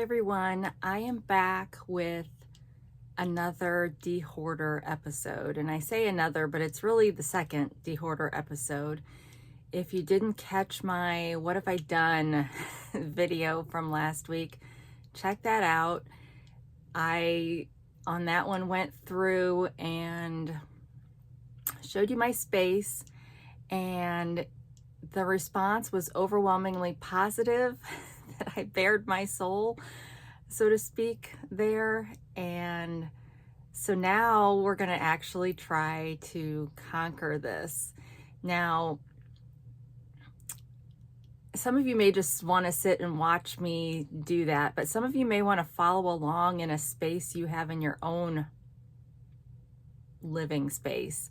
everyone, I am back with another De-Hoarder episode. And I say another, but it's really the second De-Hoarder episode. If you didn't catch my What Have I Done video from last week, check that out. I, on that one, went through and showed you my space, and the response was overwhelmingly positive. That I bared my soul, so to speak, there. And so now we're going to actually try to conquer this. Now, some of you may just want to sit and watch me do that, but some of you may want to follow along in a space you have in your own living space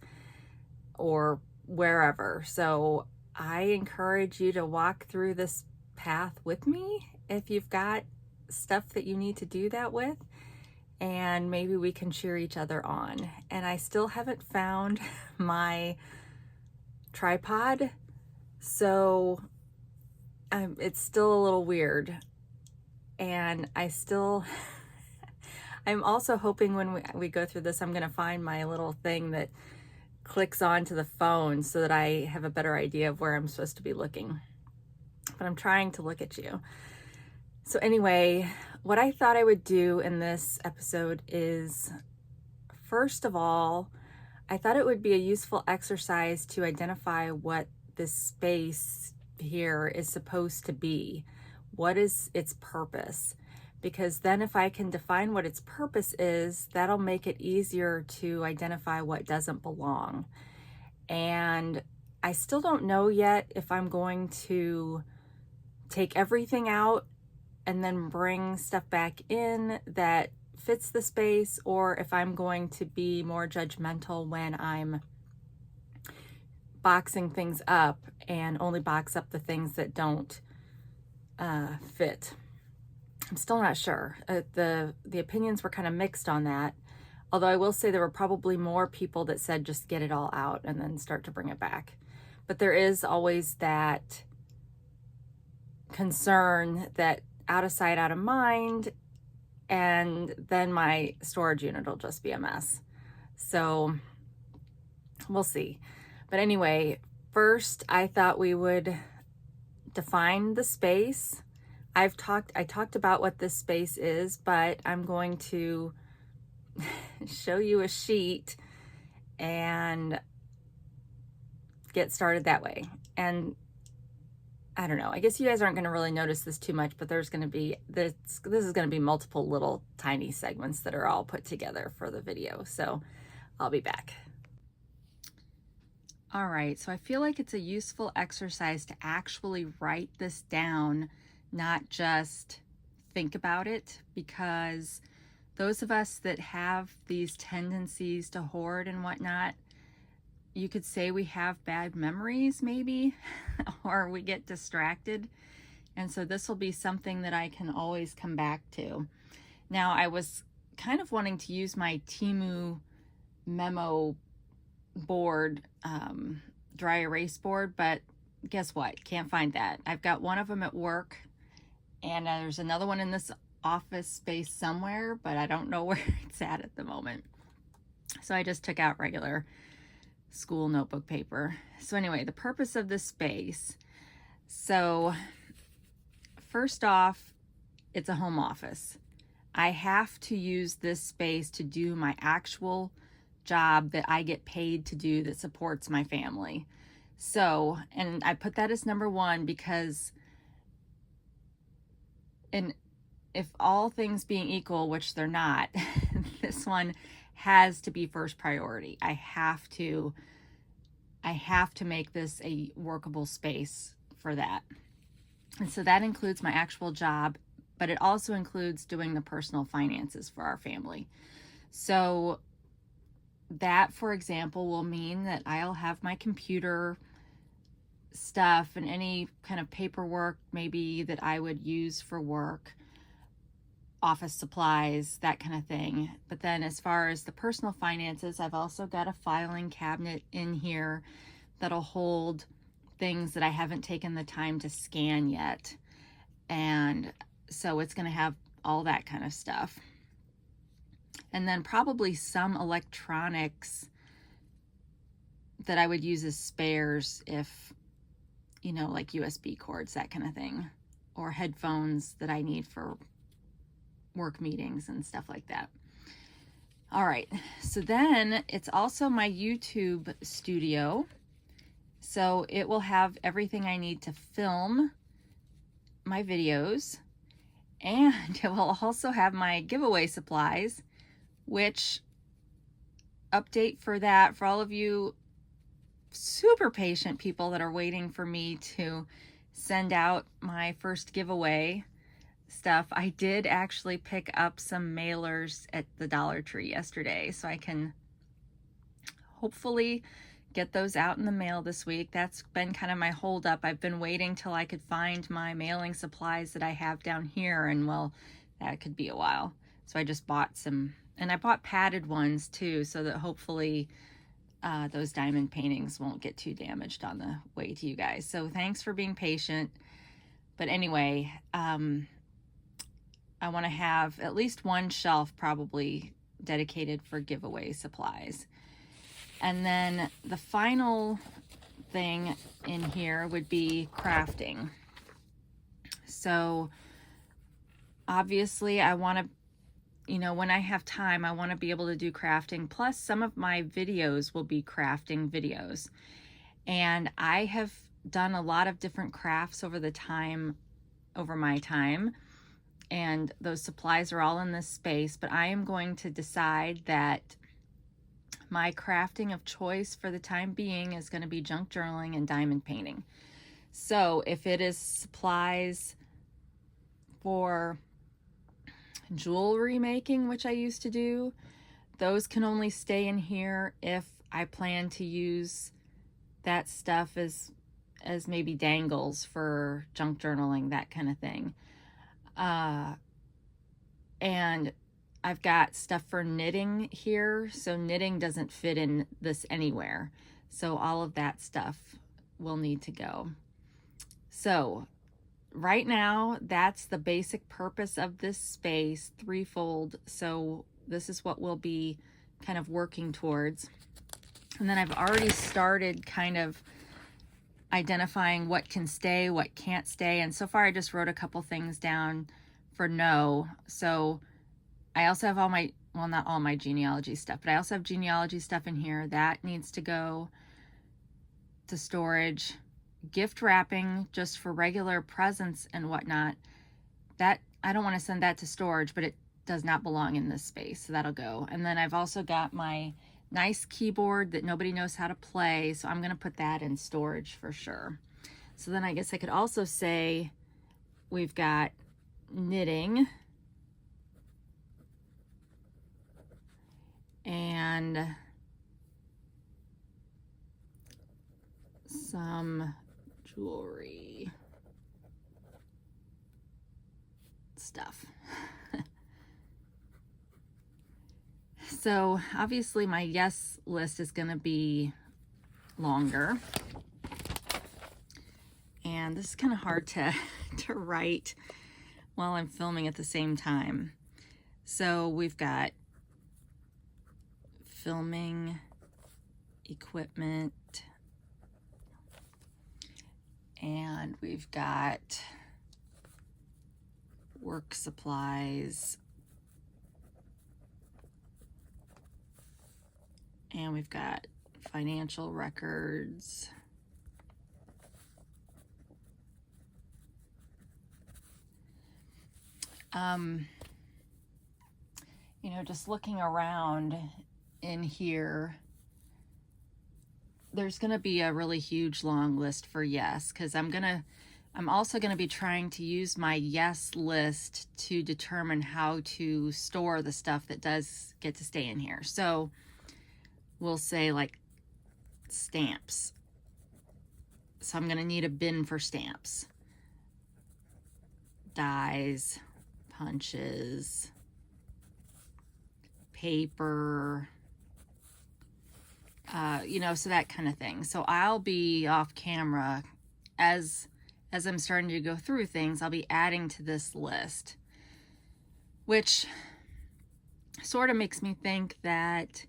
or wherever. So I encourage you to walk through this path with me if you've got stuff that you need to do that with, and maybe we can cheer each other on. And I still haven't found my tripod, so it's still a little weird, and I'm also hoping when we go through this, I'm going to find my little thing that clicks onto the phone so that I have a better idea of where I'm supposed to be looking. But I'm trying to look at you. So anyway, what I thought I would do in this episode is, first of all, I thought it would be a useful exercise to identify what this space here is supposed to be. What is its purpose? Because then if I can define what its purpose is, that'll make it easier to identify what doesn't belong. And I still don't know yet if I'm going to take everything out and then bring stuff back in that fits the space, or if I'm going to be more judgmental when I'm boxing things up and only box up the things that don't fit. I'm still not sure. The opinions were kind of mixed on that, although I will say there were probably more people that said just get it all out and then start to bring it back. But there is always that concern that out of sight, out of mind, and then my storage unit will just be a mess. So we'll see. But anyway, first I thought we would define the space. I talked about what this space is, but I'm going to show you a sheet and get started that way. And I don't know, I guess you guys aren't going to really notice this too much, but there's going to be this is going to be multiple little tiny segments that are all put together for the video. So I'll be back. All right, so I feel like it's a useful exercise to actually write this down, not just think about it, because those of us that have these tendencies to hoard and whatnot, you could say we have bad memories maybe, or we get distracted. And so this will be something that I can always come back to. Now, I was kind of wanting to use my Temu memo board, dry erase board, but guess what? Can't find that. I've got one of them at work, and there's another one in this office space somewhere, but I don't know where it's at the moment. So I just took out regular school notebook paper. So anyway, the purpose of this space. So first off, it's a home office. I have to use this space to do my actual job that I get paid to do that supports my family. So, and I put that as number one because, and if all things being equal, which they're not, this one has to be first priority. I have to make this a workable space for that. And so that includes my actual job, but it also includes doing the personal finances for our family. So that, for example, will mean that I'll have my computer stuff and any kind of paperwork maybe that I would use for work, office supplies, that kind of thing. But then as far as the personal finances, I've also got a filing cabinet in here that'll hold things that I haven't taken the time to scan yet. And so it's going to have all that kind of stuff. And then probably some electronics that I would use as spares if, you know, like USB cords, that kind of thing, or headphones that I need for work meetings and stuff like that. All right, so then it's also my YouTube studio. So it will have everything I need to film my videos, and it will also have my giveaway supplies, which update for that for all of you super patient people that are waiting for me to send out my first giveaway stuff. I did actually pick up some mailers at the Dollar Tree yesterday, so I can hopefully get those out in the mail this week. That's been kind of my holdup. I've been waiting till I could find my mailing supplies that I have down here, and well, that could be a while. So I just bought some, and I bought padded ones too, so that hopefully those diamond paintings won't get too damaged on the way to you guys. So thanks for being patient. But anyway, I want to have at least one shelf probably dedicated for giveaway supplies. And then the final thing in here would be crafting. So obviously I want to, you know, when I have time, I want to be able to do crafting. Plus some of my videos will be crafting videos. And I have done a lot of different crafts over my time. And those supplies are all in this space, but I am going to decide that my crafting of choice for the time being is going to be junk journaling and diamond painting. So if it is supplies for jewelry making, which I used to do, those can only stay in here if I plan to use that stuff as maybe dangles for junk journaling, that kind of thing. And I've got stuff for knitting here, so knitting doesn't fit in this anywhere. So all of that stuff will need to go. So right now, that's the basic purpose of this space, threefold. So this is what we'll be kind of working towards. And then I've already started kind of identifying what can stay, what can't stay. And so far I just wrote a couple things down for no. So I also have all my, well, not all my genealogy stuff, but I also have genealogy stuff in here. That needs to go to storage. Gift wrapping just for regular presents and whatnot, that I don't want to send that to storage, but it does not belong in this space, so that'll go. And then I've also got my nice keyboard that nobody knows how to play, so I'm going to put that in storage for sure. So then I guess I could also say we've got knitting and some jewelry stuff. So obviously my yes list is going to be longer, and this is kind of hard to write while I'm filming at the same time. So we've got filming equipment, and we've got work supplies, and we've got financial records, you know, just looking around in here, there's going to be a really huge long list for yes, because I'm also going to be trying to use my yes list to determine how to store the stuff that does get to stay in here. So we'll say like stamps. So I'm going to need a bin for stamps. Dies, punches, paper, you know, so that kind of thing. So I'll be off camera as I'm starting to go through things. I'll be adding to this list. which sort of makes me think that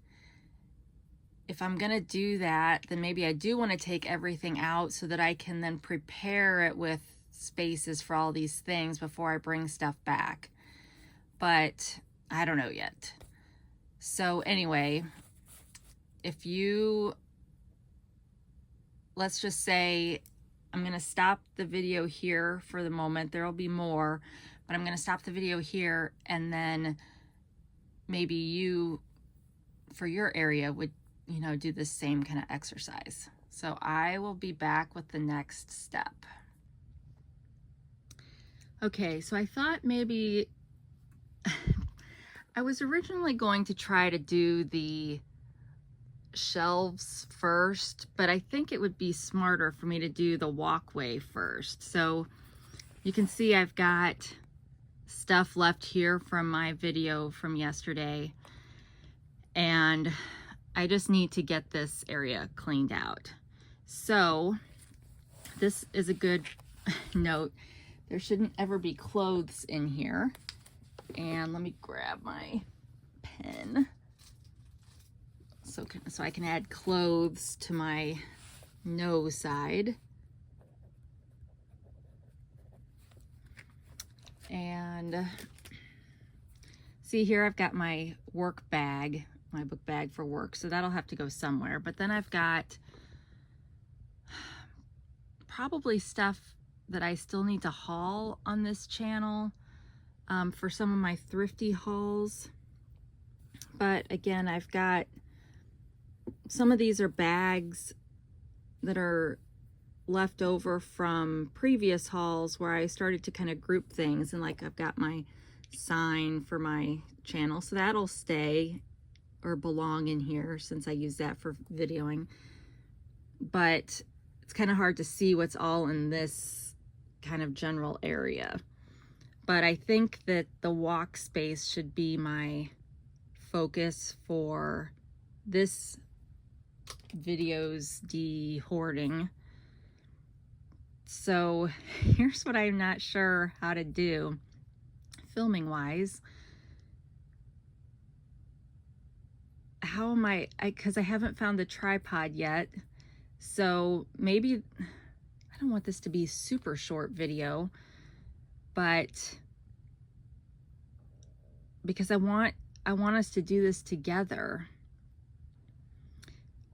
if I'm gonna do that, then maybe I do want to take everything out so that I can then prepare it with spaces for all these things before I bring stuff back. But I don't know yet. So anyway, if you, let's just say I'm gonna stop the video here for the moment. There'll be more, but I'm gonna stop the video here, and then maybe you, for your area, would, you know, do the same kind of exercise. So I will be back with the next step. Okay, so I thought maybe I was originally going to try to do the shelves first, but I think it would be smarter for me to do the walkway first. So you can see I've got stuff left here from my video from yesterday, and I just need to get this area cleaned out. So this is a good note. There shouldn't ever be clothes in here. And let me grab my pen so I can add clothes to my no side. And see here, I've got my work bag, my book bag for work, so that'll have to go somewhere. But then I've got probably stuff that I still need to haul on this channel for some of my thrifty hauls. But again, I've got some of these are bags that are left over from previous hauls where I started to kind of group things, and like I've got my sign for my channel, so that'll stay or belong in here since I use that for videoing. But it's kind of hard to see what's all in this kind of general area. But I think that the walk space should be my focus for this video's de-hoarding. So here's what I'm not sure how to do filming wise. How am I because I haven't found the tripod yet. So maybe, I don't want this to be a super short video, but because I want us to do this together.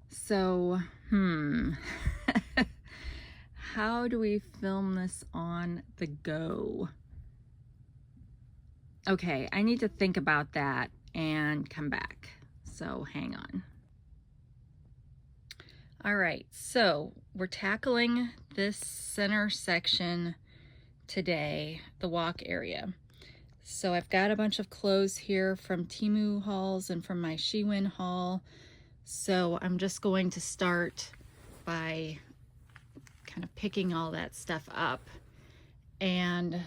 So, how do we film this on the go? Okay, I need to think about that and come back. So hang on. All right, so we're tackling this center section today, the walk area. So I've got a bunch of clothes here from Temu hauls and from my Shewin haul. So I'm just going to start by kind of picking all that stuff up. And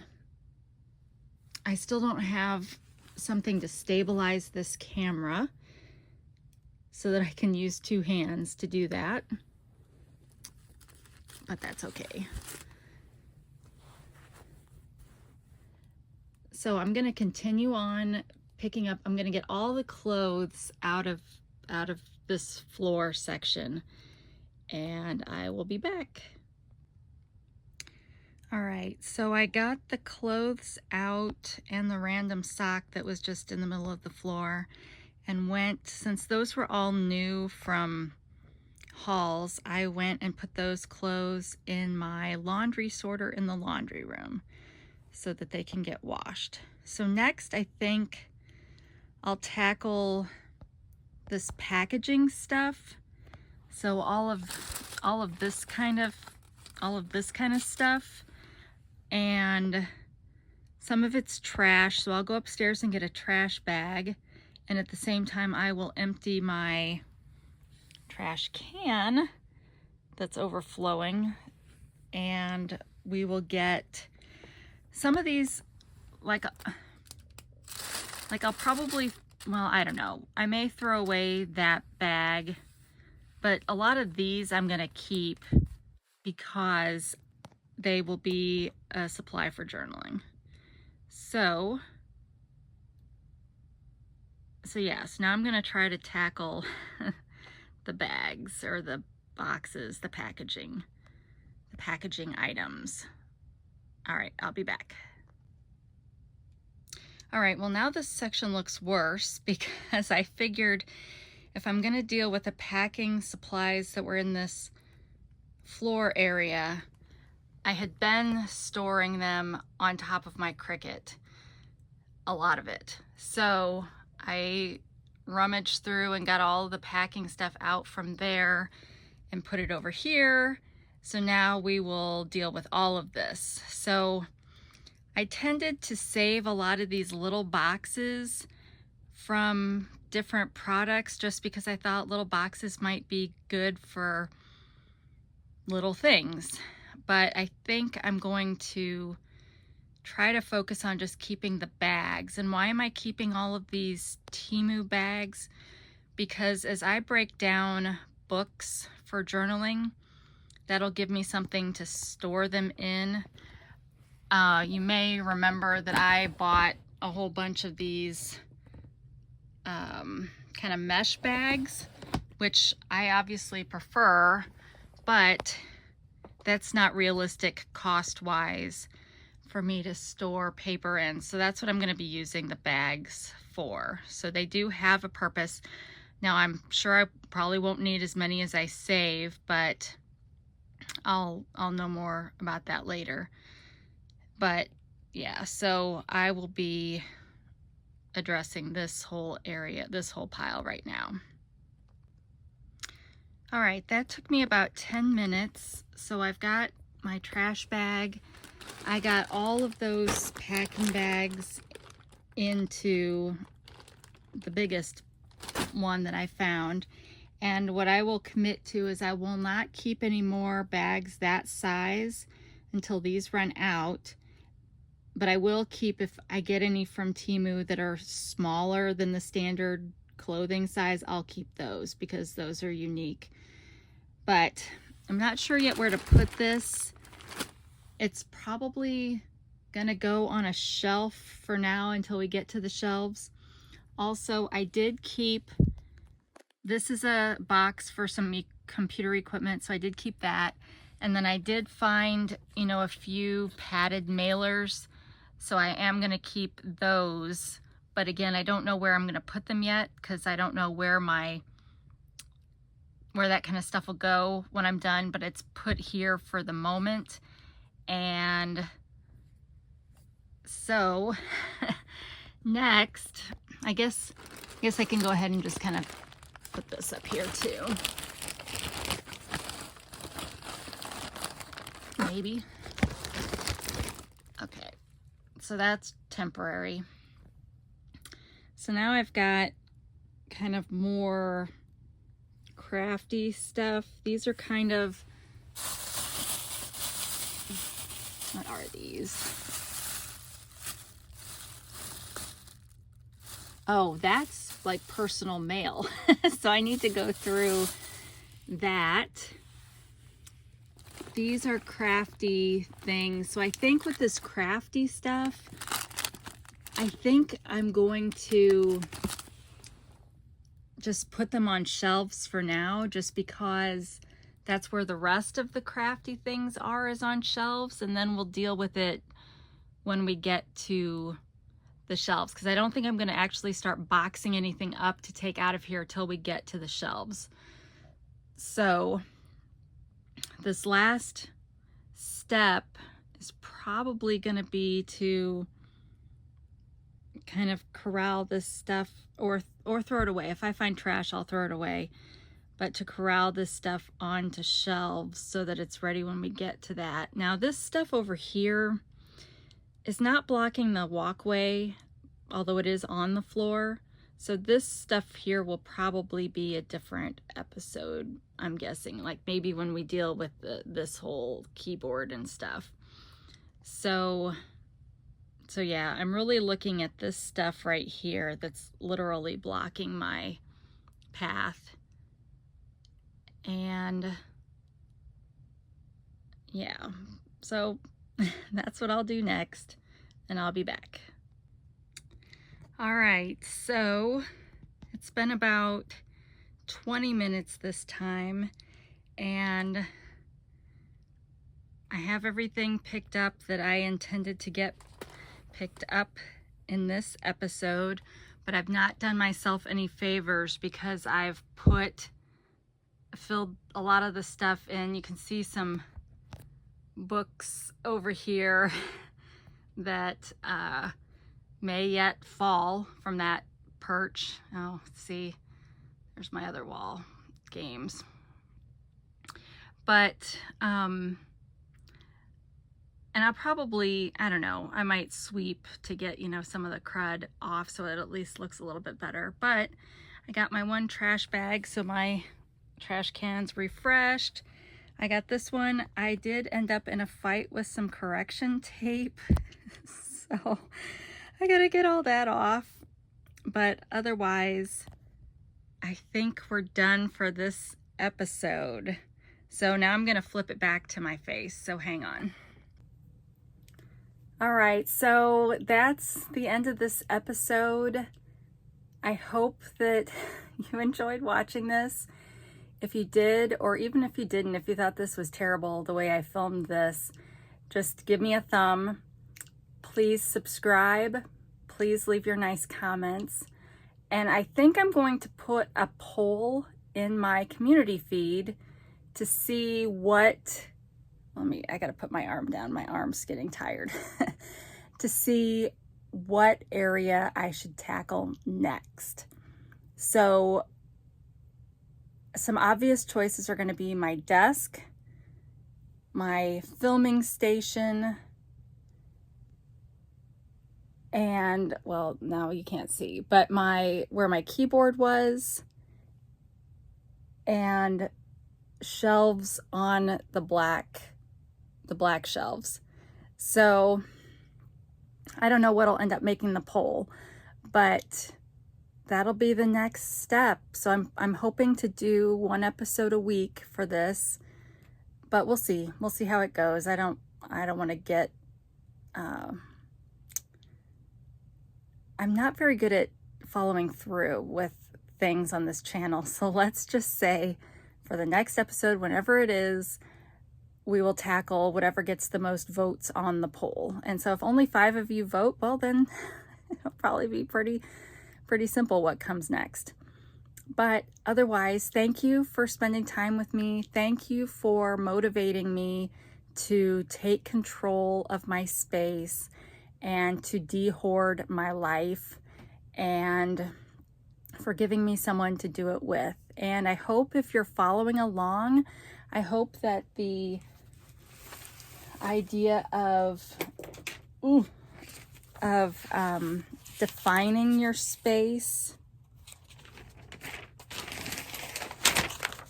I still don't have something to stabilize this camera so that I can use two hands to do that. But that's okay. So I'm gonna continue on picking up. I'm gonna get all the clothes out of this floor section, and I will be back. All right, so I got the clothes out and the random sock that was just in the middle of the floor, and went, since those were all new from hauls, I went and put those clothes in my laundry sorter in the laundry room so that they can get washed. So next, I think I'll tackle this packaging stuff. So all of this kind of stuff, and some of it's trash. So I'll go upstairs and get a trash bag, and at the same time I will empty my trash can that's overflowing, and we will get some of these, like I'll probably, well, I don't know, I may throw away that bag, but a lot of these I'm gonna keep because they will be a supply for journaling. So So yeah, so now I'm gonna try to tackle the bags or the boxes, the packaging items. All right, I'll be back. All right, well now this section looks worse because I figured if I'm gonna deal with the packing supplies that were in this floor area, I had been storing them on top of my Cricut, a lot of it. So I rummaged through and got all the packing stuff out from there and put it over here. So now we will deal with all of this. So I tended to save a lot of these little boxes from different products just because I thought little boxes might be good for little things. But I think I'm going to try to focus on just keeping the bags. And why am I keeping all of these Temu bags? Because as I break down books for journaling, that'll give me something to store them in. You may remember that I bought a whole bunch of these kind of mesh bags, which I obviously prefer, but that's not realistic cost-wise for me to store paper in. So that's what I'm going to be using the bags for. So they do have a purpose. Now I'm sure I probably won't need as many as I save, but I'll know more about that later. But yeah, so I will be addressing this whole area, this whole pile right now. All right, that took me about 10 minutes. So I've got my trash bag. I got all of those packing bags into the biggest one that I found. And what I will commit to is I will not keep any more bags that size until these run out. But I will keep, if I get any from Temu that are smaller than the standard clothing size, I'll keep those because those are unique. But I'm not sure yet where to put this. It's probably gonna go on a shelf for now until we get to the shelves. Also, I did keep, this is a box for some computer equipment, so I did keep that. And then I did find, you know, a few padded mailers, so I am gonna keep those. But again, I don't know where I'm gonna put them yet because I don't know where that kind of stuff will go when I'm done, but it's put here for the moment. And so next, I guess I can go ahead and just kind of put this up here too. Maybe. Okay, so that's temporary. So now I've got kind of more crafty stuff. These are kind of, what are these? Oh, that's like personal mail. So I need to go through that. These are crafty things. So I think with this crafty stuff, I think I'm going to just put them on shelves for now, just because that's where the rest of the crafty things are, is on shelves, and then we'll deal with it when we get to the shelves, because I don't think I'm going to actually start boxing anything up to take out of here till we get to the shelves. So this last step is probably going to be to kind of corral this stuff, or throw it away. If I find trash, I'll throw it away. But to corral this stuff onto shelves so that it's ready when we get to that. Now this stuff over here is not blocking the walkway, although it is on the floor. So this stuff here will probably be a different episode, I'm guessing. Like maybe when we deal with this whole keyboard and stuff. So yeah, I'm really looking at this stuff right here that's literally blocking my path. And yeah, so that's what I'll do next, and I'll be back. All right, so It's been about 20 minutes this time, and I have everything picked up that I intended to get picked up in this episode, but I've not done myself any favors because I've filled a lot of the stuff in. You can see some books over here that may yet fall from that perch. Oh, see, there's my other wall, games. But and I'll probably, I don't know, I might sweep to get, you know, some of the crud off so it at least looks a little bit better. But I got my one trash bag, so my trash can's refreshed. I got this one. I did end up in a fight with some correction tape, so I gotta get all that off. But otherwise, I think we're done for this episode. So now I'm gonna flip it back to my face, so hang on. All right, so that's the end of this episode. I hope that you enjoyed watching this. If you did, or even if you didn't, if you thought this was terrible the way I filmed this, just give me a thumb. Please subscribe. Please leave your nice comments. And I think I'm going to put a poll in my community feed to see what, I gotta put my arm down, my arm's getting tired, to see what area I should tackle next. So some obvious choices are gonna be my desk, my filming station, and, well, now you can't see, but where my keyboard was, and shelves on the black shelves. So I don't know what'll end up making the poll, but that'll be the next step. So I'm hoping to do one episode a week for this, but we'll see how it goes. I don't want to get I'm not very good at following through with things on this channel. So let's just say for the next episode, whenever it is, we will tackle whatever gets the most votes on the poll. And so if only 5 of you vote, well, then it'll probably be pretty simple what comes next. But otherwise, thank you for spending time with me. Thank you for motivating me to take control of my space and to de-hoard my life, and for giving me someone to do it with. And I hope if you're following along, I hope that the idea of defining your space,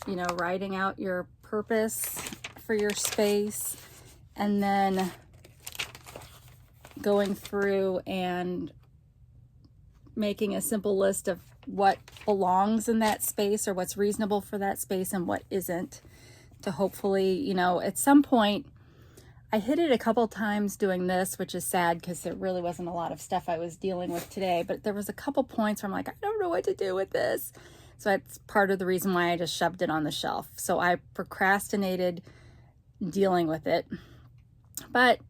you know, writing out your purpose for your space, and then going through and making a simple list of what belongs in that space or what's reasonable for that space and what isn't, to hopefully, you know, at some point, I hit it a couple times doing this, which is sad because there really wasn't a lot of stuff I was dealing with today, but there was a couple points where I'm like, I don't know what to do with this. So that's part of the reason why I just shoved it on the shelf. So I procrastinated dealing with it, but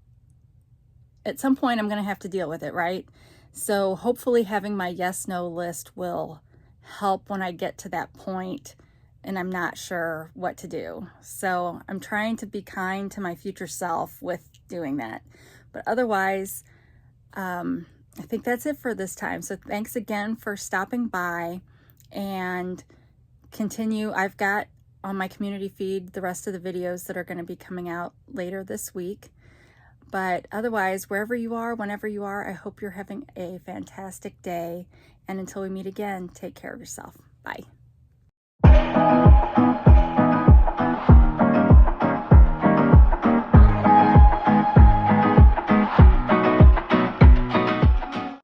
at some point I'm going to have to deal with it, right? So hopefully having my yes/no list will help when I get to that point and I'm not sure what to do. So I'm trying to be kind to my future self with doing that. But otherwise, I think that's it for this time. So thanks again for stopping by, and continue. I've got on my community feed the rest of the videos that are going to be coming out later this week. But otherwise, wherever you are, whenever you are, I hope you're having a fantastic day. And until we meet again, take care of yourself. Bye.